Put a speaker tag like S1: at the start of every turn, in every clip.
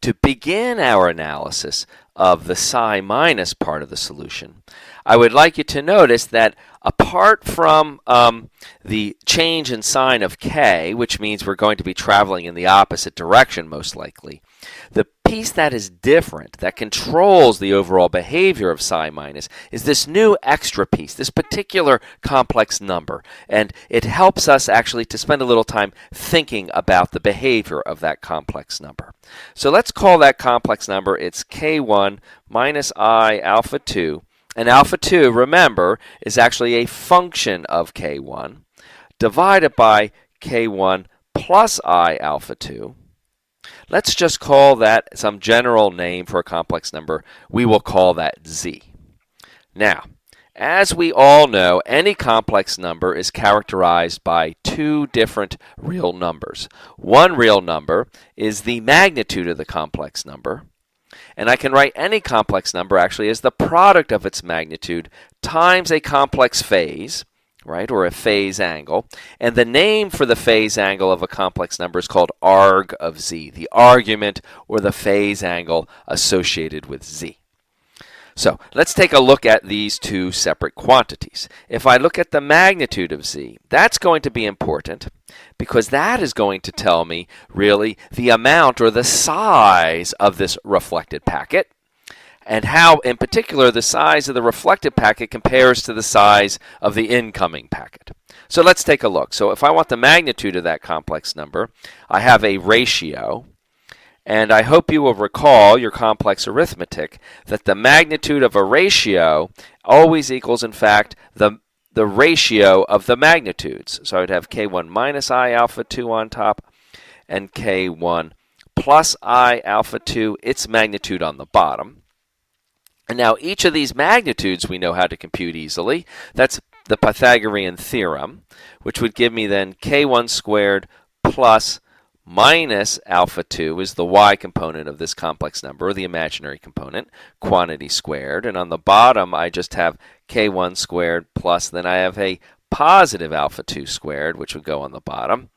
S1: to begin our analysis of the psi minus part of the solution, I would like you to notice that apart from the change in sign of k, which means we're going to be traveling in the opposite direction most likely, the piece that is different, that controls the overall behavior of psi minus, is this new extra piece, this particular complex number. And it helps us actually to spend a little time thinking about the behavior of that complex number. So let's call that complex number, it's k1 minus I alpha 2. And alpha 2, remember, is actually a function of k1 divided by k1 plus I alpha 2. Let's just call that some general name for a complex number. We will call that z. Now, as we all know, any complex number is characterized by two different real numbers. One real number is the magnitude of the complex number. And I can write any complex number actually as the product of its magnitude times a complex phase, right, or a phase angle. And the name for the phase angle of a complex number is called arg of z, the argument or the phase angle associated with z. So let's take a look at these two separate quantities. If I look at the magnitude of z, that's going to be important because that is going to tell me really the amount or the size of this reflected packet and how, in particular, the size of the reflected packet compares to the size of the incoming packet. So let's take a look. So if I want the magnitude of that complex number, I have a ratio. And I hope you will recall your complex arithmetic that the magnitude of a ratio always equals, in fact, the ratio of the magnitudes. So I would have k1 minus I alpha 2 on top and k1 plus I alpha 2, its magnitude on the bottom. And now each of these magnitudes we know how to compute easily. That's the Pythagorean theorem, which would give me then k1 squared plus minus alpha 2 is the y component of this complex number, or the imaginary component, quantity squared. And on the bottom, I just have k1 squared plus, then I have a positive alpha 2 squared, which would go on the bottom.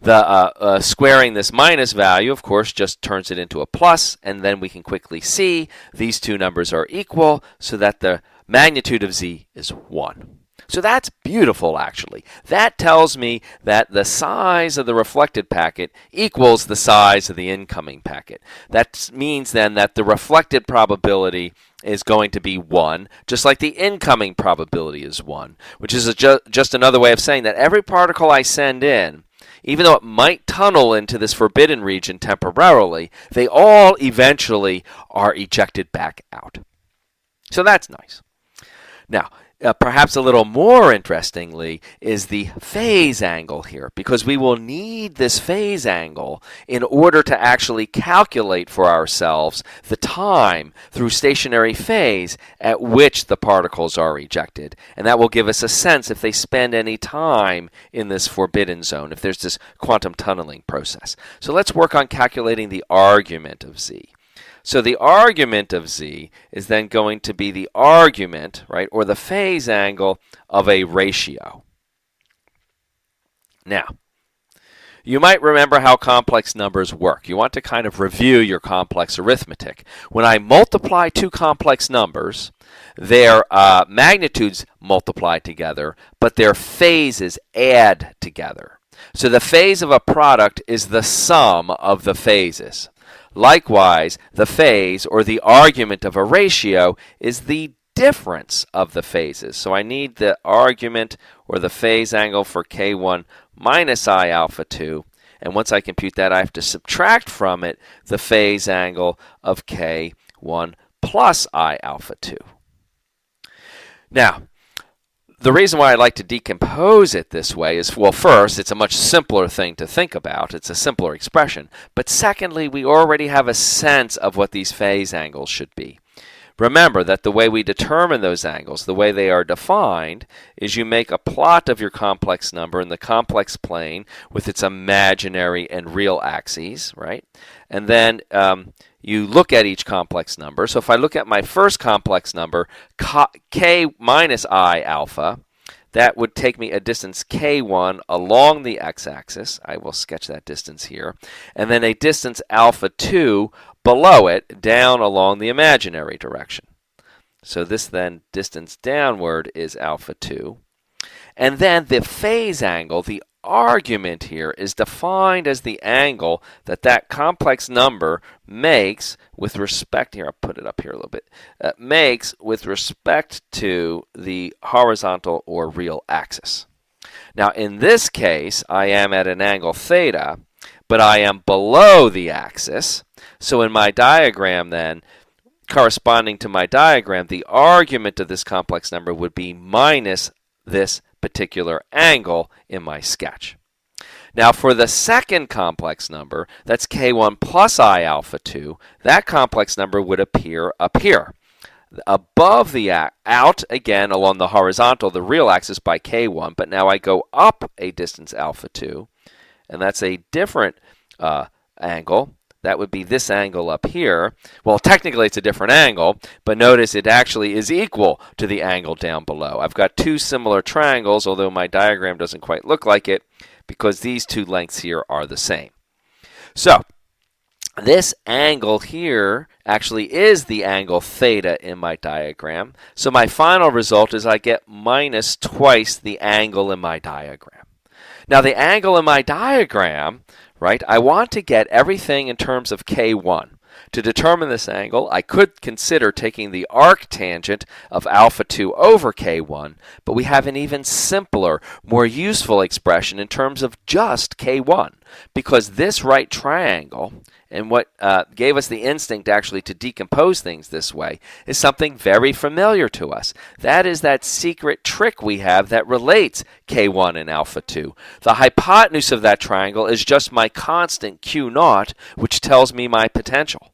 S1: The squaring this minus value, of course, just turns it into a plus, and then we can quickly see these two numbers are equal, so that the magnitude of z is 1. So that's beautiful, actually. That tells me that the size of the reflected packet equals the size of the incoming packet. That means then that the reflected probability is going to be 1, just like the incoming probability is 1, which is just another way of saying that every particle I send in, even though it might tunnel into this forbidden region temporarily, they all eventually are ejected back out. So that's nice. Now, perhaps a little more interestingly is the phase angle here, because we will need this phase angle in order to actually calculate for ourselves the time through stationary phase at which the particles are ejected. And that will give us a sense if they spend any time in this forbidden zone, if there's this quantum tunneling process. So let's work on calculating the argument of z. So the argument of z is then going to be the argument, right, or the phase angle of a ratio. Now, you might remember how complex numbers work. You want to kind of review your complex arithmetic. When I multiply two complex numbers, their magnitudes multiply together, but their phases add together. So the phase of a product is the sum of the phases. Likewise, the phase, or the argument of a ratio, is the difference of the phases. So I need the argument, or the phase angle, for k1 minus I alpha 2. And once I compute that, I have to subtract from it the phase angle of k1 plus I alpha 2. Now, the reason why I like to decompose it this way is, well, first, it's a much simpler thing to think about. It's a simpler expression. But secondly, we already have a sense of what these phase angles should be. Remember that the way we determine those angles, the way they are defined, is you make a plot of your complex number in the complex plane with its imaginary and real axes, right? And then you look at each complex number. So if I look at my first complex number, k minus I alpha, that would take me a distance k1 along the x-axis. I will sketch that distance here. And then a distance alpha 2 below it down along the imaginary direction. So this then distance downward is alpha 2. And then the phase angle, the argument here, is defined as the angle that that complex number makes with respect, here I'll put it up here a little bit, makes with respect to the horizontal or real axis. Now in this case, I am at an angle theta, but I am below the axis. So in my diagram then, corresponding to my diagram, the argument of this complex number would be minus this particular angle in my sketch. Now for the second complex number, that's k1 plus I alpha 2, that complex number would appear up here. Above the out again along the horizontal, the real axis by k1, but now I go up a distance alpha 2, and that's a different angle. That would be this angle up here. Well, technically it's a different angle, but notice it actually is equal to the angle down below. I've got two similar triangles, although my diagram doesn't quite look like it, because these two lengths here are the same. So this angle here actually is the angle theta in my diagram. So my final result is I get minus twice the angle in my diagram. Now the angle in my diagram, right, I want to get everything in terms of k1. To determine this angle, I could consider taking the arc tangent of alpha 2 over k1, but we have an even simpler, more useful expression in terms of just k1, because this right triangle, and what gave us the instinct actually to decompose things this way, is something very familiar to us. That is that secret trick we have that relates k1 and alpha 2. The hypotenuse of that triangle is just my constant q0, which tells me my potential.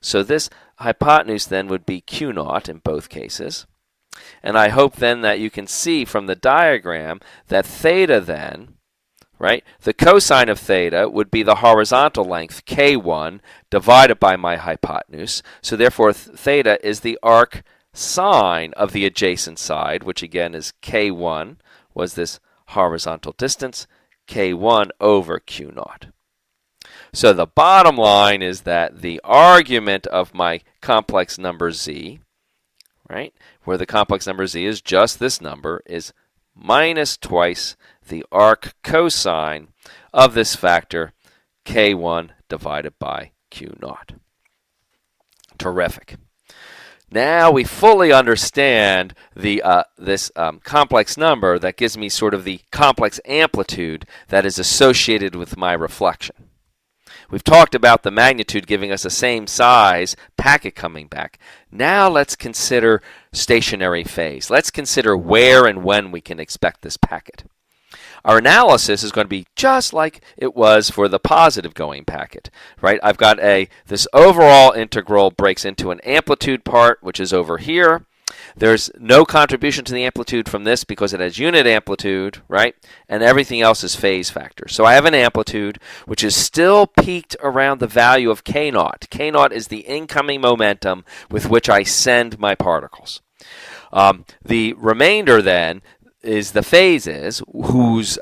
S1: So this hypotenuse then would be q0 in both cases. And I hope then that you can see from the diagram that theta then, right, the cosine of theta would be the horizontal length k1 divided by my hypotenuse. So therefore theta is the arc sine of the adjacent side, which again is k1 was this horizontal distance, k1 over q0. So the bottom line is that the argument of my complex number z, right, where the complex number z is just this number, is minus twice the arc cosine of this factor k1 divided by q0. Terrific. Now we fully understand this complex number that gives me sort of the complex amplitude that is associated with my reflection. We've talked about the magnitude giving us the same size packet coming back. Now let's consider stationary phase. Let's consider where and when we can expect this packet. Our analysis is going to be just like it was for the positive going packet, right? I've got this overall integral breaks into an amplitude part, which is over here. There's no contribution to the amplitude from this because it has unit amplitude, right? And everything else is phase factor. So I have an amplitude which is still peaked around the value of k0. K0 is the incoming momentum with which I send my particles. The remainder then is the phases whose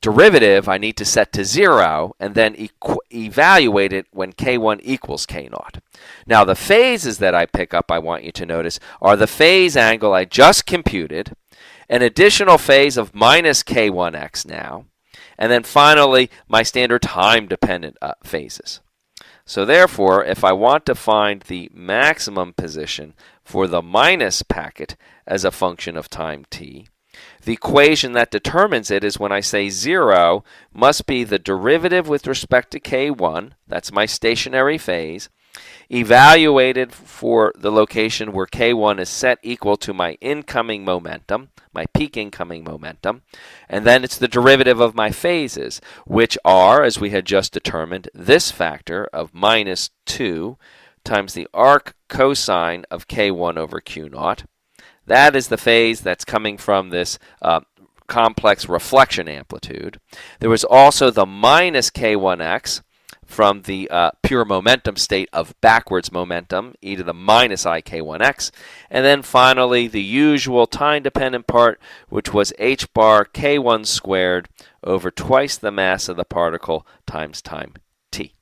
S1: derivative I need to set to 0 and then evaluate it when k1 equals k0. Now the phases that I pick up, I want you to notice, are the phase angle I just computed, an additional phase of minus k1x now, and then finally my standard time-dependent phases. So therefore, if I want to find the maximum position for the minus packet as a function of time t, the equation that determines it is when I say 0 must be the derivative with respect to k1, that's my stationary phase, evaluated for the location where k1 is set equal to my incoming momentum, my peak incoming momentum, and then it's the derivative of my phases, which are, as we had just determined, this factor of minus 2 times the arc cosine of k1 over q0. That is the phase that's coming from this complex reflection amplitude. There was also the minus k1x from the pure momentum state of backwards momentum, e to the minus ik1x. And then finally, the usual time-dependent part, which was h bar k1 squared over twice the mass of the particle times time t.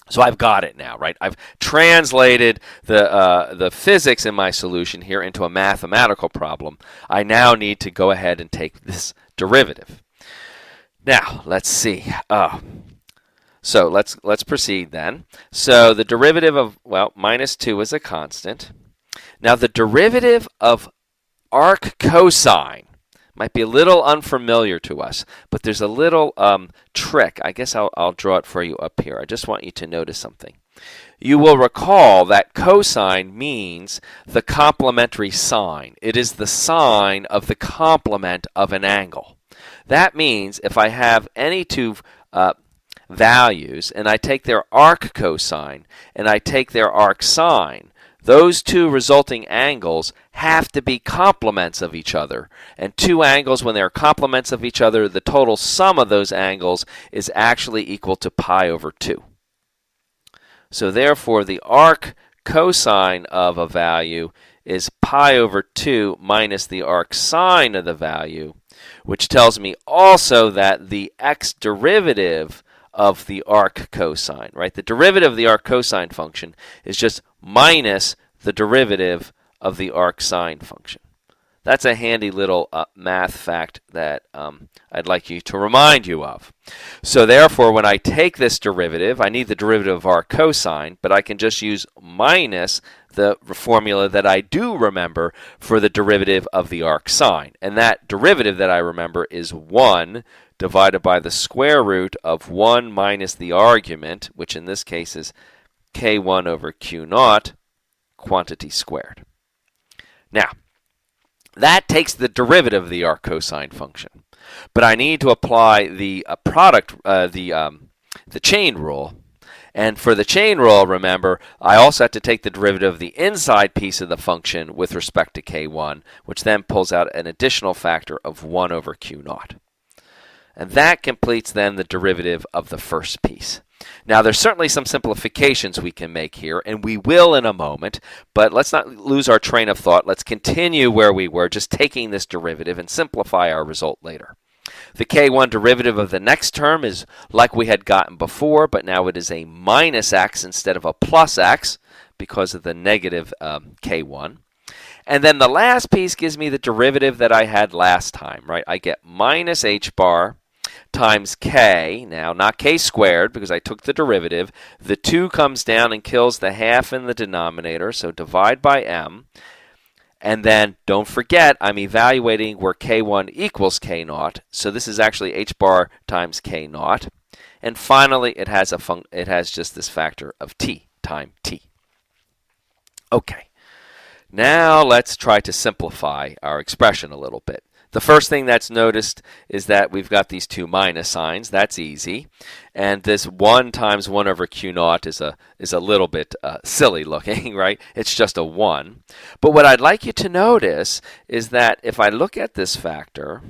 S1: So I've got it now, right? I've translated the physics in my solution here into a mathematical problem. I now need to go ahead and take this derivative. Now, let's see. So let's proceed then. So the derivative of, well, minus 2 is a constant. Now the derivative of arc cosine might be a little unfamiliar to us, but there's a little trick. I guess I'll draw it for you up here. I just want you to notice something. You will recall that cosine means the complementary sign. It is the sign of the complement of an angle. That means if I have any two values and I take their arc cosine and I take their arc sine, those two resulting angles have to be complements of each other. And two angles, when they're complements of each other, the total sum of those angles is actually equal to pi over 2. So therefore, the arc cosine of a value is pi over 2 minus the arc sine of the value, which tells me also that the x derivative of the arc cosine, right? The derivative of the arc cosine function is just minus the derivative of the arc sine function. That's a handy little math fact that I'd like you to remind you of. So therefore, when I take this derivative, I need the derivative of arc cosine, but I can just use minus the formula that I do remember for the derivative of the arc sine. And that derivative that I remember is 1 divided by the square root of 1 minus the argument, which in this case is k1 over q naught, quantity squared. Now, that takes the derivative of the arc cosine function. But I need to apply the the chain rule. And for the chain rule, remember, I also have to take the derivative of the inside piece of the function with respect to k1, which then pulls out an additional factor of 1 over q naught. And that completes then the derivative of the first piece. Now, there's certainly some simplifications we can make here, and we will in a moment, but let's not lose our train of thought. Let's continue where we were, just taking this derivative and simplify our result later. The k1 derivative of the next term is like we had gotten before, but now it is a minus x instead of a plus x because of the negative k1. And then the last piece gives me the derivative that I had last time, right? I get minus h bar times k, now not k squared because I took the derivative. The 2 comes down and kills the half in the denominator, so divide by m. And then don't forget, I'm evaluating where k1 equals k naught, so this is actually h bar times k naught. And finally, it has just this factor of t, time t. Okay, now let's try to simplify our expression a little bit. The first thing that's noticed is that we've got these two minus signs. That's easy. And this 1 times 1 over q naught is a little bit silly looking, right? It's just a 1. But what I'd like you to notice is that if I look at this factor,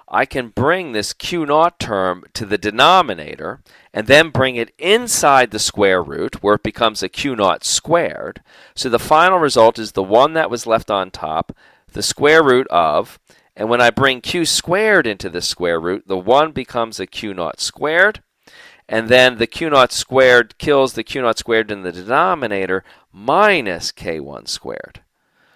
S1: I can bring this q naught term to the denominator and then bring it inside the square root where it becomes a q naught squared. So the final result is the 1 that was left on top, the square root of, and when I bring q squared into the square root, the 1 becomes a q naught squared, and then the q naught squared kills the q naught squared in the denominator minus k1 squared.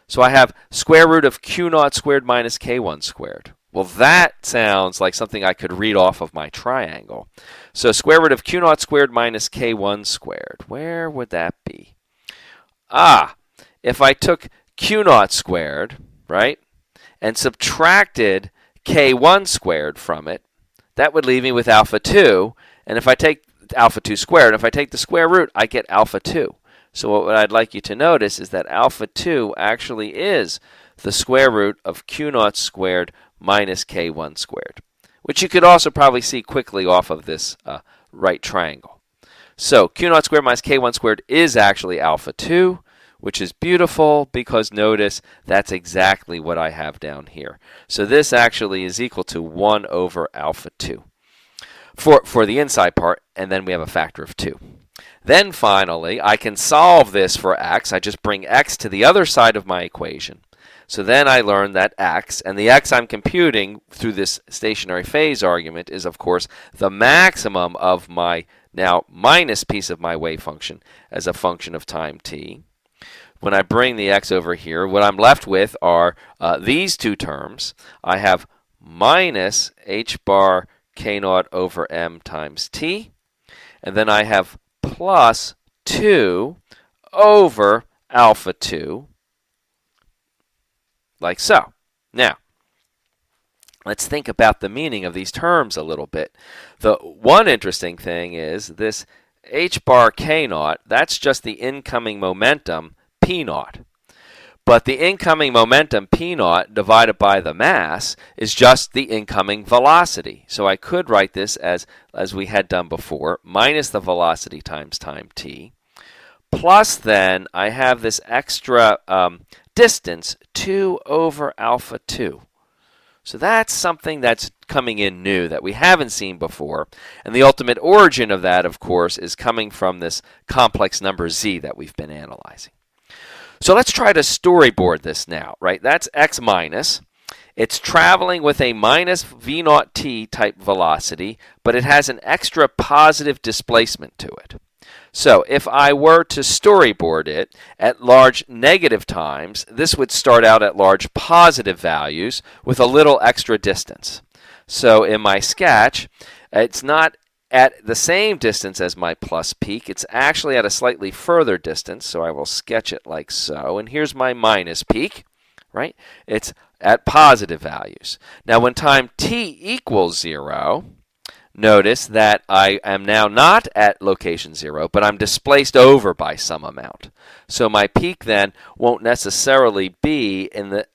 S1: So I have square root of q naught squared minus k1 squared. Well, that sounds like something I could read off of my triangle. So square root of q naught squared minus k1 squared. Where would that be? If I took q naught squared, right, and subtracted k1 squared from it, that would leave me with alpha 2. And if I take alpha 2 squared, if I take the square root, I get alpha 2. So what I'd like you to notice is that alpha 2 actually is the square root of q naught squared minus k1 squared, which you could also probably see quickly off of this right triangle. So q naught squared minus k1 squared is actually alpha 2, which is beautiful because notice that's exactly what I have down here. So this actually is equal to 1 over alpha 2. for the inside part, and then we have a factor of 2. Then finally, I can solve this for x. I just bring x to the other side of my equation. So then I learn that x, and the x I'm computing through this stationary phase argument is, of course, the maximum of my now minus piece of my wave function as a function of time t. When I bring the x over here, what I'm left with are these two terms. I have minus h bar k naught over m times t, and then I have plus 2 over alpha 2, like so. Now, let's think about the meaning of these terms a little bit. The one interesting thing is this h bar k naught, that's just the incoming momentum p naught. But the incoming momentum p naught divided by the mass is just the incoming velocity. So I could write this as we had done before, minus the velocity times time t, plus then I have this extra distance, 2 over alpha 2. So that's something that's coming in new that we haven't seen before. And the ultimate origin of that, of course, is coming from this complex number z that we've been analyzing. So let's try to storyboard this now, right? That's x minus. It's traveling with a minus v naught t type velocity, but it has an extra positive displacement to it. So if I were to storyboard it at large negative times, this would start out at large positive values with a little extra distance. So in my sketch, it's not at the same distance as my plus peak. It's actually at a slightly further distance, so I will sketch it like so. And here's my minus peak, right? It's at positive values. Now when time t equals 0, notice that I am now not at location 0, but I'm displaced over by some amount. So my peak then won't necessarily be in the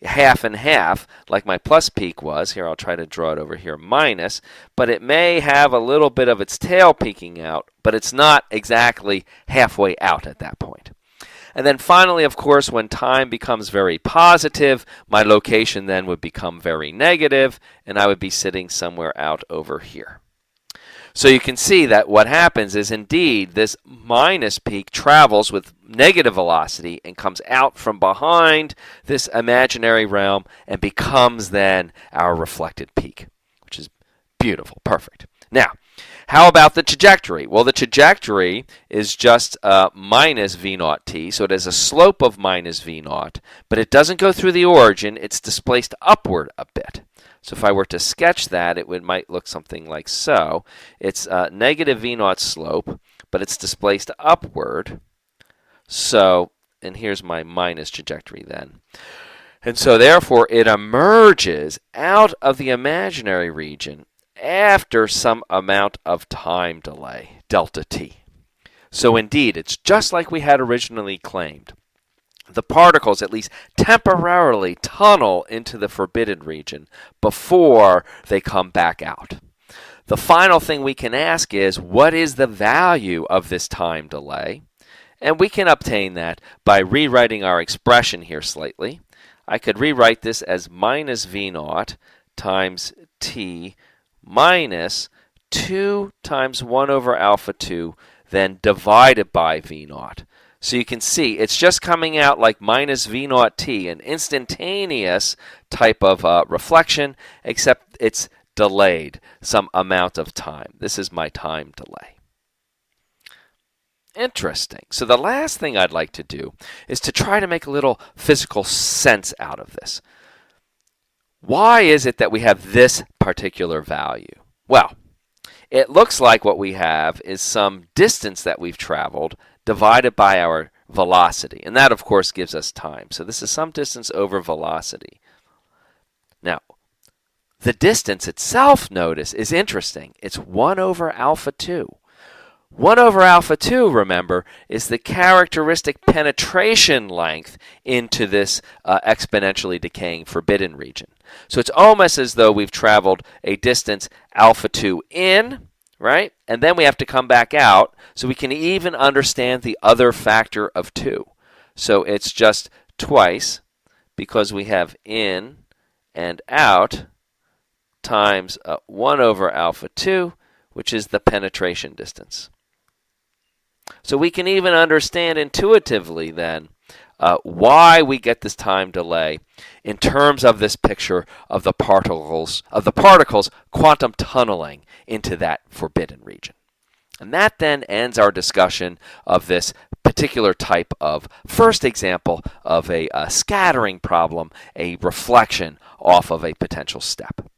S1: half and half like my plus peak was. Here, I'll try to draw it over here, minus, but it may have a little bit of its tail peeking out, but it's not exactly halfway out at that point. And then finally, of course, when time becomes very positive, my location then would become very negative, and I would be sitting somewhere out over here. So you can see that what happens is indeed this minus peak travels with negative velocity and comes out from behind this imaginary realm and becomes then our reflected peak, which is beautiful, perfect. Now, how about the trajectory? Well, the trajectory is just minus v naught t, so it has a slope of minus v naught, but it doesn't go through the origin, it's displaced upward a bit. So if I were to sketch that, it might look something like so. It's negative v naught slope, but it's displaced upward. So, and here's my minus trajectory then. And so therefore, it emerges out of the imaginary region after some amount of time delay, delta t. So indeed, it's just like we had originally claimed. The particles at least temporarily tunnel into the forbidden region before they come back out. The final thing we can ask is, what is the value of this time delay? And we can obtain that by rewriting our expression here slightly. I could rewrite this as minus v naught times t minus 2 times 1 over alpha 2, then divided by v naught. So you can see it's just coming out like minus v naught t, an instantaneous type of reflection, except it's delayed some amount of time. This is my time delay. Interesting. So the last thing I'd like to do is to try to make a little physical sense out of this. Why is it that we have this particular value? Well, it looks like what we have is some distance that we've traveled divided by our velocity. And that, of course, gives us time. So this is some distance over velocity. Now, the distance itself, notice, is interesting. It's 1 over alpha 2. 1 over alpha 2, remember, is the characteristic penetration length into this exponentially decaying forbidden region. So it's almost as though we've traveled a distance alpha 2 in, right? And then we have to come back out so we can even understand the other factor of 2. So it's just twice because we have in and out times 1 over alpha 2, which is the penetration distance. So we can even understand intuitively then why we get this time delay in terms of this picture of the particles quantum tunneling into that forbidden region. And that then ends our discussion of this particular type of first example of a scattering problem, a reflection off of a potential step.